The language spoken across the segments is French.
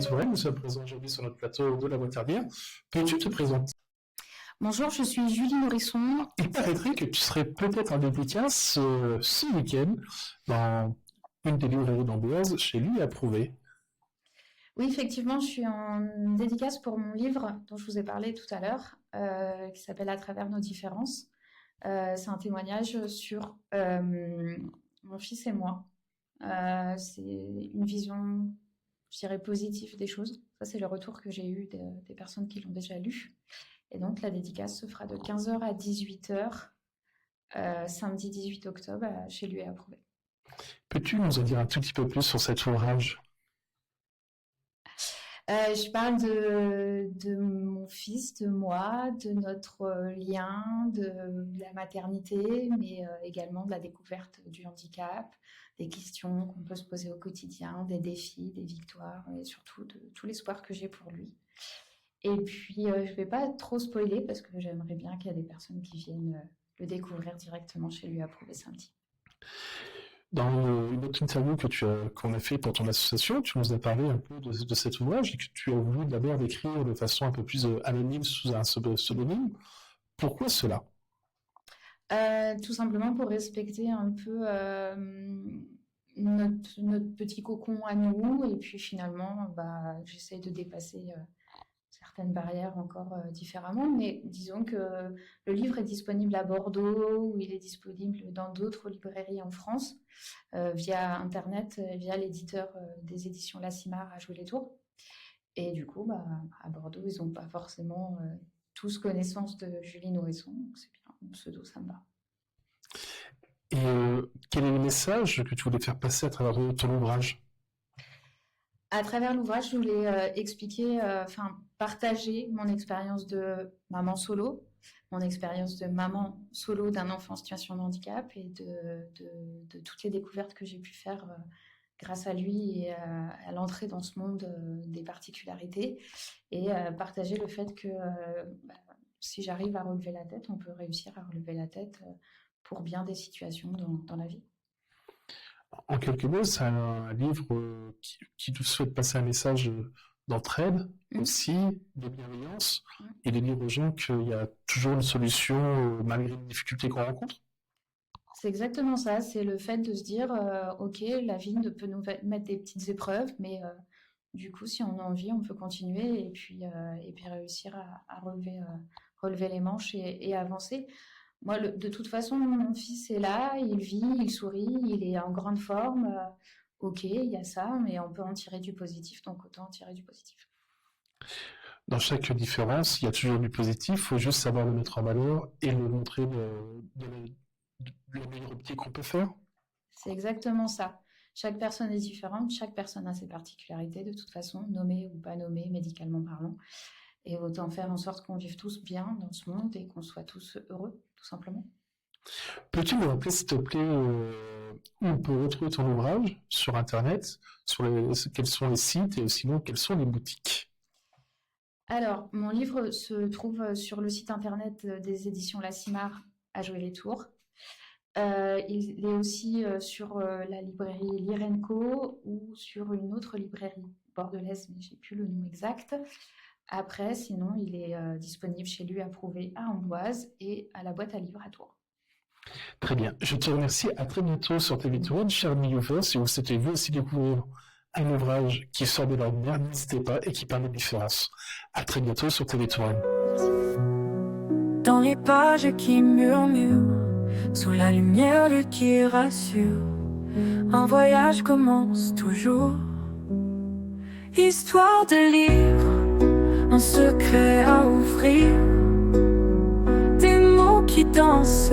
Touraine, nous sommes présents aujourd'hui sur notre plateau de la Boîte-Herbière. Peux-tu te présenter? Bonjour, je suis Julie Nourrisson. Il paraîtrait que tu serais peut-être en dédicace ce week-end dans une des librairies d'Amboise chez lui approuvé. Oui, effectivement, je suis en dédicace pour mon livre dont je vous ai parlé tout à l'heure, qui s'appelle À travers nos différences. C'est un témoignage sur mon fils et moi. C'est une vision, je dirais, positive des choses. Ça, c'est le retour que j'ai eu des personnes qui l'ont déjà lu. Et donc, la dédicace se fera de 15h à 18h, samedi 18 octobre, chez lui approuvé. Peux-tu nous en dire un tout petit peu plus sur cet ouvrage? Je parle de mon fils, de moi, de notre lien, de la maternité, mais également de la découverte du handicap, des questions qu'on peut se poser au quotidien, des défis, des victoires, et surtout de tout l'espoir que j'ai pour lui. Et puis, je ne vais pas trop spoiler parce que j'aimerais bien qu'il y ait des personnes qui viennent le découvrir directement chez lui approuvé samedi. Dans une autre interview qu'on a fait pour ton association, tu nous as parlé un peu de cet ouvrage et que tu as voulu d'abord l'écrire de façon un peu plus anonyme sous un pseudonyme. Pourquoi cela? Tout simplement pour respecter un peu notre petit cocon à nous. Et puis finalement, j'essaye de dépasser certaines barrières encore différemment. Mais disons que le livre est disponible à Bordeaux, ou il est disponible dans d'autres librairies en France, via Internet, via l'éditeur des éditions Lassimar à Jouer-les-Tours. Et du coup, à Bordeaux, ils n'ont pas forcément tous connaissance de Julie Nourrisson. Donc c'est bien, mon pseudo, ça me va. Et quel est le message que tu voulais faire passer à travers ton ouvrage? À travers l'ouvrage, je voulais expliquer, partager mon expérience de maman solo, mon expérience de maman solo d'un enfant en situation de handicap et de toutes les découvertes que j'ai pu faire grâce à lui et à l'entrée dans ce monde des particularités. Et partager le fait que si j'arrive à relever la tête, on peut réussir à relever la tête pour bien des situations dans la vie. En quelques mots, c'est un livre qui nous souhaite passer un message d'entraide, aussi, de bienveillance, et de dire aux gens qu'il y a toujours une solution malgré les difficultés qu'on rencontre. C'est exactement ça, c'est le fait de se dire, ok, la vie peut nous mettre des petites épreuves, mais du coup, si on a envie, on peut continuer et puis réussir à relever les manches et avancer. Moi, de toute façon, mon fils est là, il vit, il sourit, il est en grande forme. Ok, il y a ça, mais on peut en tirer du positif, donc autant en tirer du positif. Dans chaque différence, il y a toujours du positif, il faut juste savoir le mettre en valeur et le montrer de la meilleure pied qu'on peut faire. C'est exactement ça. Chaque personne est différente, chaque personne a ses particularités, de toute façon, nommées ou pas nommées, médicalement parlant. Et autant faire en sorte qu'on vive tous bien dans ce monde et qu'on soit tous heureux, tout simplement. Peux-tu me rappeler, s'il te plaît, où on peut retrouver ton ouvrage sur Internet, quels sont les sites et sinon quelles sont les boutiques? Alors, mon livre se trouve sur le site Internet des éditions Lassimar à Jouer-les-Tours. Il est aussi sur la librairie Lirenco ou sur une autre librairie bordelaise, mais je n'ai plus le nom exact. Après, sinon, il est disponible chez lui approuvé à Amboise et à la boîte à livres à Tours. Très bien. Je te remercie. À très bientôt sur TV Touraine, cher ami Youver. Si vous souhaitez vous aussi découvrir un ouvrage qui sort de l'ordinaire, n'hésitez pas et qui parle de différence. À très bientôt sur TV Touraine. Dans les pages qui murmurent, sous la lumière qui rassure, un voyage commence toujours. Histoire de lire, un secret à ouvrir, des mots qui dansent,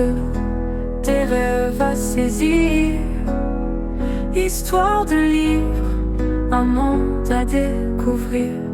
des rêves à saisir. Histoire de lire, un monde à découvrir.